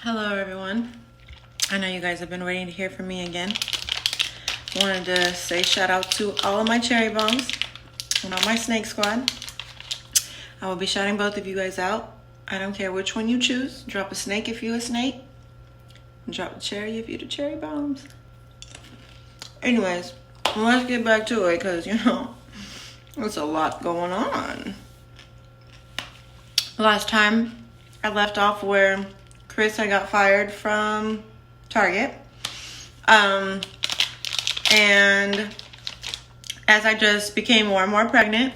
Hello everyone. I know you guys have been waiting to hear from me again. Wanted to say shout out to all of my cherry bombs and all my snake squad. I will be shouting both of you guys out. I don't care which one you choose. Drop a snake if you're a snake. And drop a cherry if you're the cherry bombs. Anyways, let's get back to it because, there's a lot going on. Last time I left off where Chris had got fired from Target. And as I just became more and more pregnant,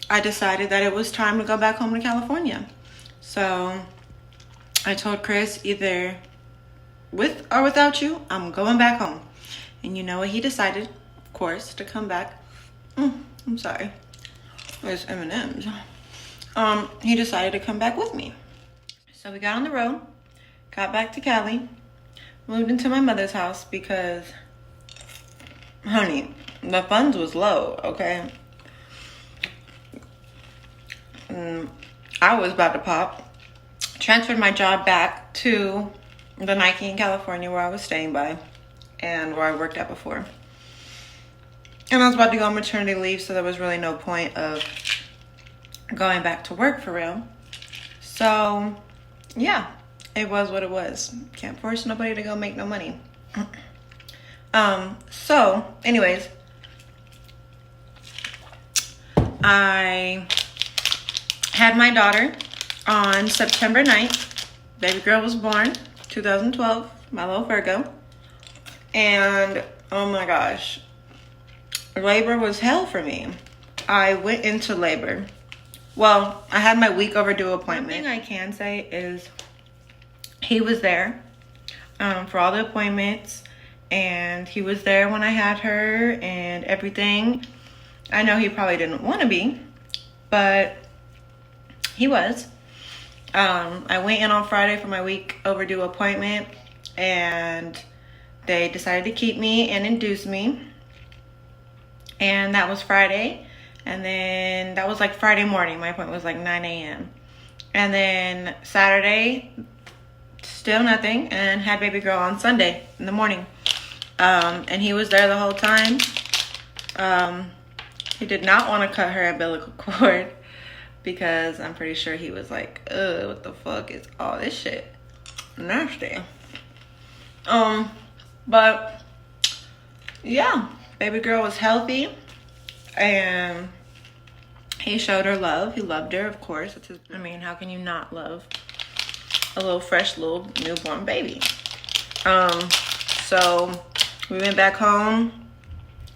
I decided that it was time to go back home to California. So I told Chris, either with or without you, I'm going back home. And you know what he decided? Of course, to come back. I'm sorry. There's M&Ms. He decided to come back with me. So we got on the road, got back to Cali, moved into my mother's house because, honey, the funds was low, okay? I was about to pop. Transferred my job back to the Nike in California where I was staying by and where I worked at before. And I was about to go on maternity leave, so there was really no point of going back to work for real. So, yeah, it was what it was. Can't force nobody to go make no money. So, anyways, I had my daughter on September 9th. Baby girl was born 2012, my little Virgo. And oh my gosh, labor was hell for me. I went into labor. Well, I had my week overdue appointment. One thing I can say is he was there for all the appointments, and he was there when I had her and everything. I know he probably didn't want to be, but he was. I went in on Friday for my week overdue appointment, and they decided to keep me and induce me. And that was Friday. And then that was like Friday morning. My appointment was like 9 a.m. And then Saturday, still nothing. And had baby girl on Sunday in the morning. And he was there the whole time. He did not want to cut her umbilical cord because I'm pretty sure he was like, ugh, what the fuck is all this shit? Nasty. But yeah, baby girl was healthy. And he showed her love. He loved her, of course. How can you not love a little fresh little newborn baby? So we went back home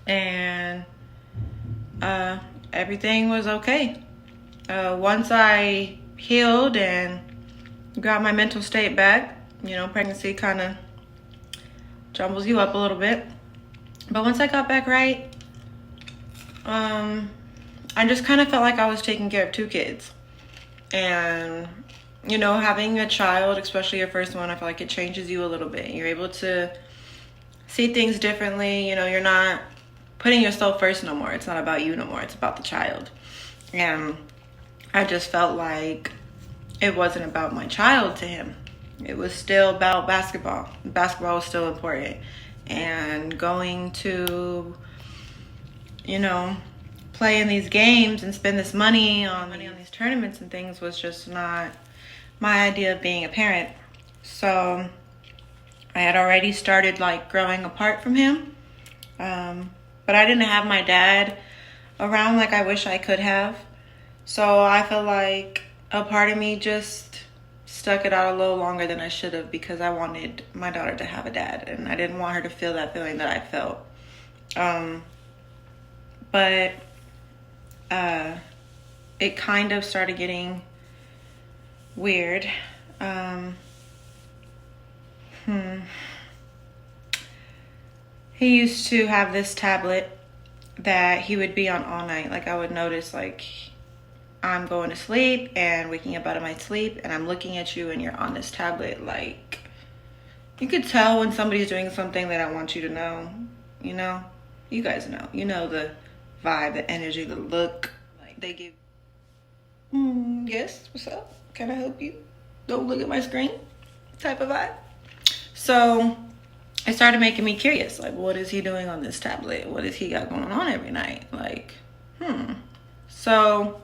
and everything was okay. Once I healed and got my mental state back, pregnancy kind of jumbles you up a little bit. But once I got back right, I just kind of felt like I was taking care of two kids. And, having a child, especially your first one, I feel like it changes you a little bit. You're able to see things differently. You're not putting yourself first no more. It's not about you no more. It's about the child. And I just felt like it wasn't about my child to him. It was still about basketball. Basketball was still important. And going to play in these games and spend this money on these tournaments and things was just not my idea of being a parent. So I had already started growing apart from him. But I didn't have my dad around like I wish I could have. So I feel like a part of me just stuck it out a little longer than I should have because I wanted my daughter to have a dad and I didn't want her to feel that feeling that I felt. But it kind of started getting weird. He used to have this tablet that he would be on all night. I would notice I'm going to sleep and waking up out of my sleep and I'm looking at you and you're on this tablet. You could tell when somebody's doing something they don't want you to know. You guys know. The vibe, the energy, the look they give. Yes, what's up? Can I help you? Don't look at my screen. type of vibe. So it started making me curious. Like, what is he doing on this tablet? What does he got going on every night? Like, So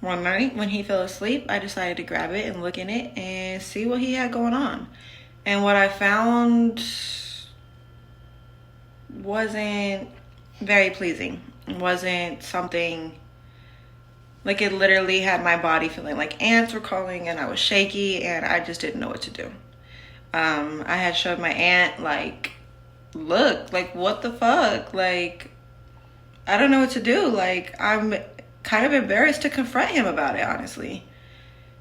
one night when he fell asleep, I decided to grab it and look in it and see what he had going on. And what I found wasn't very pleasing. It wasn't something, like, it literally had my body feeling like ants were calling, and I was shaky, and I just didn't know what to do. I had showed my aunt, like, look, like, what the fuck? Like, I don't know what to do. Like, I'm kind of embarrassed to confront him about it, honestly.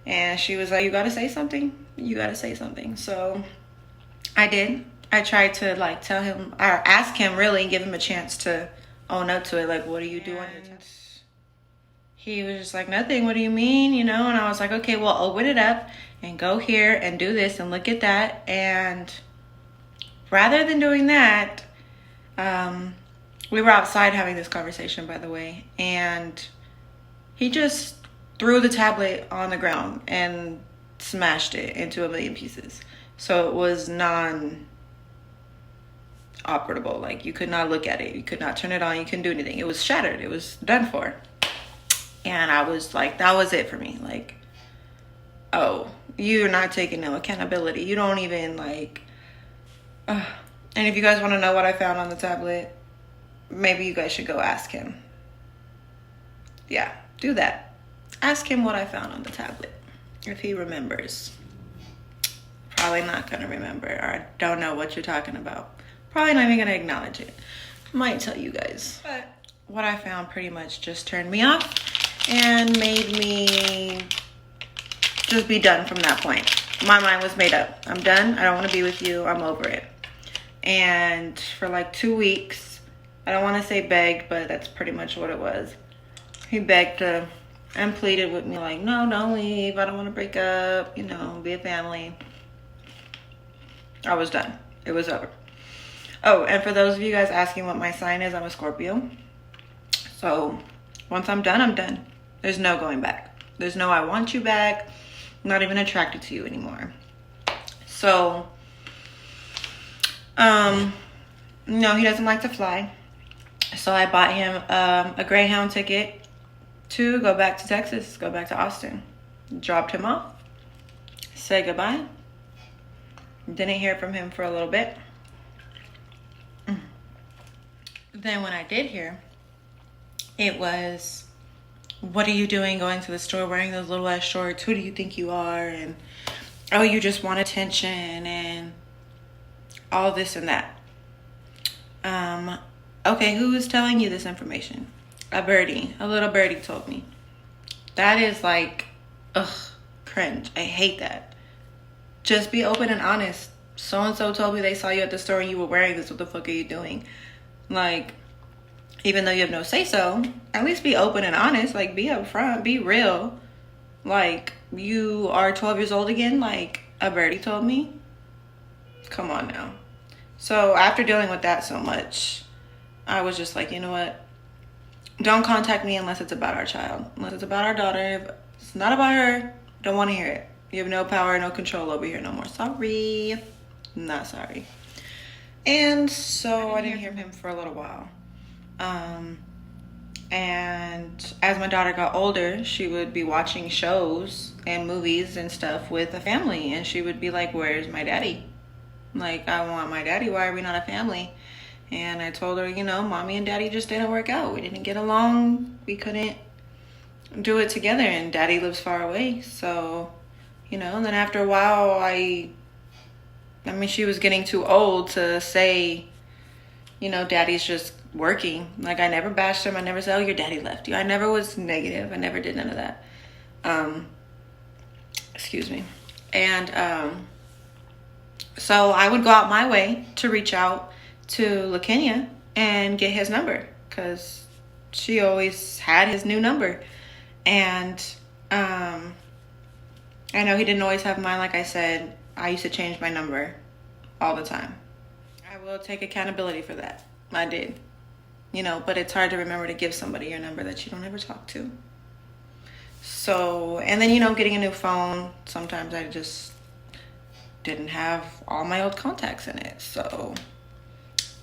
And she was like, you gotta say something. You gotta say something. So I did. I tried to, like, tell him, or ask him, really, give him a chance to own up to it. Like, what are you doing? He was just like, nothing. What do you mean? You know? And I was like, okay, well, open it up and go here and do this and look at that. And rather than doing that, we were outside having this conversation, by the way, and he just threw the tablet on the ground and smashed it into a million pieces. So it was non-operable. Like, you could not look at it. You could not turn it on. You couldn't do anything. It was shattered. It was done for. And I was like, that was it for me. Like, oh, you're not taking no accountability. You don't even, like... And if you guys want to know what I found on the tablet, maybe you guys should go ask him. Yeah, do that. Ask him what I found on the tablet, if he remembers. Probably not going to remember, or I don't know what you're talking about. Probably not even going to acknowledge it. Might tell you guys. But what I found pretty much just turned me off and made me just be done from that point. My mind was made up. I'm done. I don't want to be with you. I'm over it. And for like 2 weeks, I don't want to say begged, but that's pretty much what it was. He begged and pleaded with me like, no, don't leave. I don't want to break up, you know, be a family. I was done. It was over. Oh, and for those of you guys asking what my sign is, I'm a Scorpio. So once I'm done, I'm done. There's no going back. There's no I want you back. I'm not even attracted to you anymore. So, no, he doesn't like to fly. So I bought him a Greyhound ticket to go back to Texas, go back to Austin. Dropped him off. Said goodbye. Didn't hear from him for a little bit. Then when I did hear, it was, what are you doing going to the store wearing those little ass shorts? Who do you think you are? And, oh, you just want attention and all this and that. Okay, who is telling you this information? A little birdie told me. That is like, cringe. I hate that. Just be open and honest. So-and-so told me they saw you at the store and you were wearing this. What the fuck are you doing? Like, even though you have no say-so, at least be open and honest. Like, be upfront, be real. Like, you are 12 years old again, like a birdie told me. Come on now. So after dealing with that so much, I was just like, you know what? Don't contact me unless it's about our child. Unless it's about our daughter. If it's not about her, don't want to hear it. You have no power, no control over here no more. Sorry. Not sorry. And so I didn't hear from him for a little while. And as my daughter got older, she would be watching shows and movies and stuff with a family. And she would be like, where's my daddy? Like, I want my daddy. Why are we not a family? And I told her, you know, mommy and daddy just didn't work out. We didn't get along. We couldn't do it together. And daddy lives far away. So, you know, and then after a while, I mean, she was getting too old to say, you know, daddy's just working. Like, I never bashed him. I never said, oh, your daddy left you. I never was negative. I never did none of that. Excuse me. And so I would go out my way to reach out to LaKenya and get his number, because she always had his new number. And I know he didn't always have mine. Like I said, I used to change my number all the time. I will take accountability for that. I did. You know, but it's hard to remember to give somebody your number that you don't ever talk to. So, and then, you know, getting a new phone, sometimes I just didn't have all my old contacts in it. So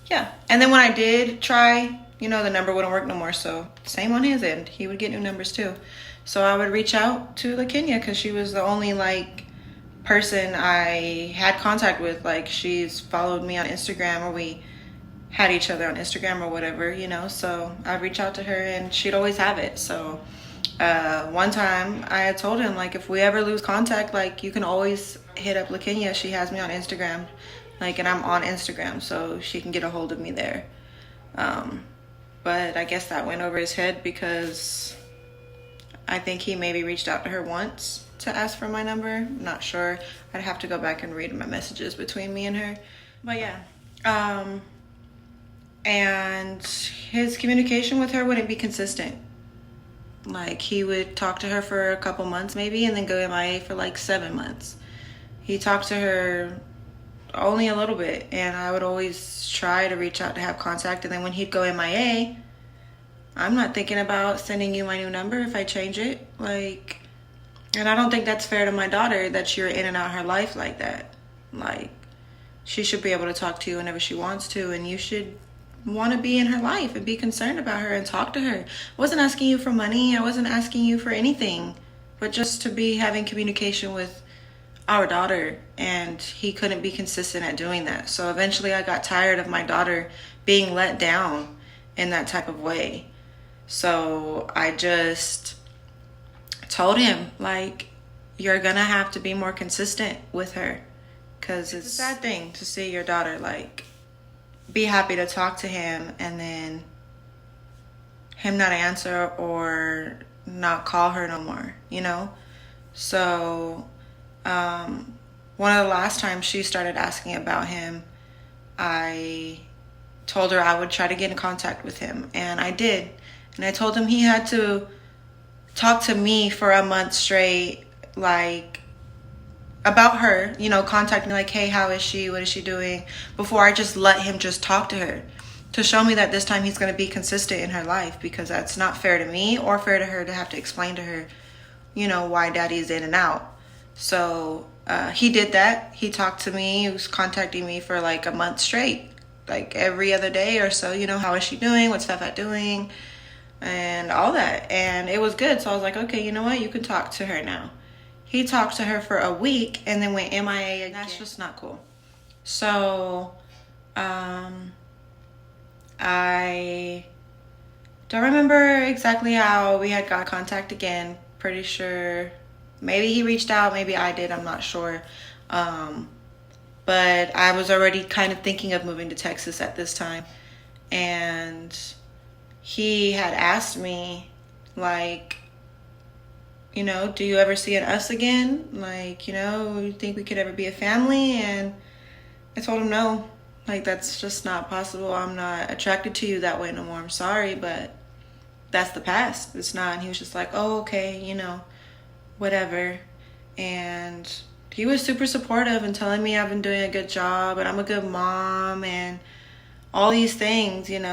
yeah. And then when I did try, the number wouldn't work no more. So same on his end. He would get new numbers too. So I would reach out to Kenya because she was the only person I had contact with. She's followed me on Instagram, or we had each other on Instagram or whatever, So I'd reach out to her and she'd always have it. So one time I had told him, if we ever lose contact, you can always hit up Kenya. She has me on Instagram, and I'm on Instagram, so she can get a hold of me there. But I guess that went over his head because I think he maybe reached out to her once to ask for my number. I'm not sure. I'd have to go back and read my messages between me and her. But yeah. And his communication with her wouldn't be consistent. He would talk to her for a couple months maybe, and then go MIA for 7 months. He talked to her only a little bit, and I would always try to reach out to have contact. And then when he'd go MIA, I'm not thinking about sending you my new number if I change it. And I don't think that's fair to my daughter that you're in and out her life like that. She should be able to talk to you whenever she wants to, and you should want to be in her life and be concerned about her and talk to her. I wasn't asking you for money. I wasn't asking you for anything, but just to be having communication with our daughter. And he couldn't be consistent at doing that. So eventually I got tired of my daughter being let down in that type of way. So I just told him, you're gonna have to be more consistent with her, because it's a sad thing to see your daughter be happy to talk to him and then him not answer or not call her no more, So one of the last times she started asking about him, I told her I would try to get in contact with him, and I did. And I told him he had to talk to me for a month straight, about her, contacting me, hey, how is she? What is she doing? Before I just let him just talk to her, to show me that this time he's going to be consistent in her life, because that's not fair to me or fair to her to have to explain to her, why daddy's in and out. So he did that. He talked to me. He was contacting me for a month straight, every other day or so, how is she doing? What's Steph doing? And all that. And it was good. So I was okay, you know what? You can talk to her now. He talked to her for a week and then went MIA again. That's just not cool. So, I don't remember exactly how we had got contact again. Pretty sure maybe he reached out, maybe I did, I'm not sure. But I was already kind of thinking of moving to Texas at this time. And he had asked me, do you ever see us again? You think we could ever be a family? And I told him no. That's just not possible. I'm not attracted to you that way no more. I'm sorry, but that's the past. It's not. And he was just oh, okay, whatever. And he was super supportive and telling me I've been doing a good job and I'm a good mom and all these things, And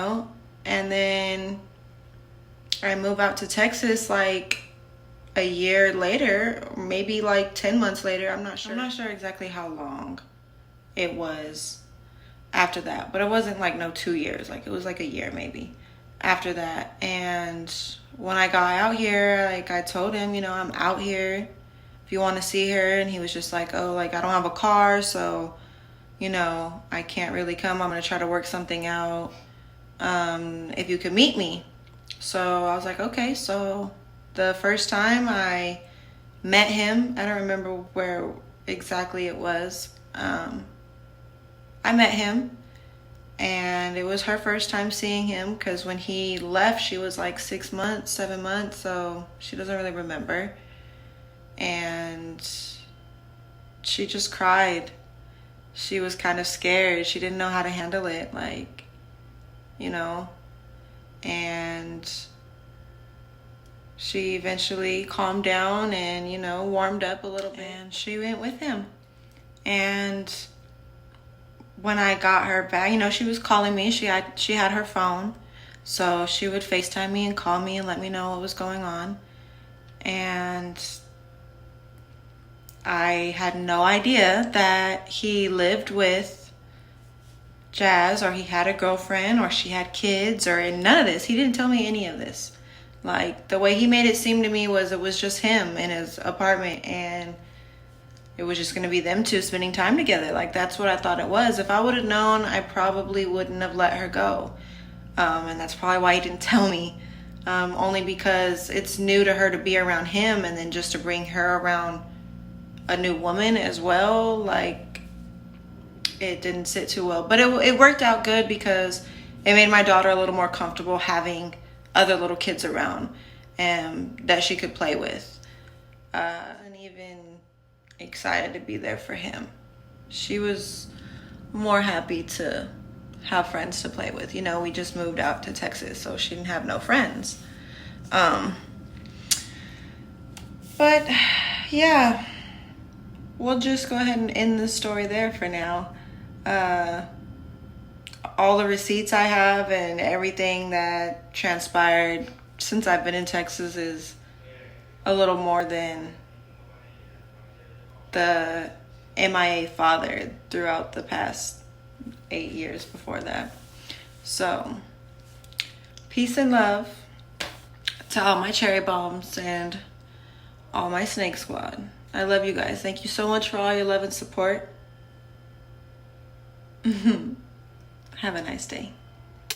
then I move out to Texas a year later, maybe 10 months later. I'm not sure exactly how long it was after that, but it wasn't no 2 years. It was a year maybe after that. And when I got out here, I told him, I'm out here if you want to see her. And he was just oh, I don't have a car, so I can't really come. I'm gonna try to work something out if you could meet me. So I was okay. So the first time I met him, I don't remember where exactly it was. I met him, and it was her first time seeing him, because when he left, she was 6 months, 7 months, so she doesn't really remember. And she just cried. She was kind of scared. She didn't know how to handle it, and she eventually calmed down and, warmed up a little bit, and she went with him. And when I got her back, she was calling me. She had her phone, so she would FaceTime me and call me and let me know what was going on. And I had no idea that he lived with Jazz, or he had a girlfriend, or she had kids, or none of this. He didn't tell me any of this. Like, the way he made it seem to me was it was just him in his apartment, and it was just going to be them two spending time together. Like, that's what I thought it was. If I would have known, I probably wouldn't have let her go. And that's probably why he didn't tell me. Only because it's new to her to be around him, and then just to bring her around a new woman as well. Like, it didn't sit too well. But it worked out good because it made my daughter a little more comfortable having other little kids around that she could play with. And even excited to be there for him. She was more happy to have friends to play with. You know, we just moved out to Texas, so she didn't have no friends. But yeah, we'll just go ahead and end the story there for now. All the receipts I have and everything that transpired since I've been in Texas is a little more than the MIA father throughout the past 8 years before that. So, peace and love to all my cherry bombs and all my snake squad. I love you guys. Thank you so much for all your love and support. Have a nice day.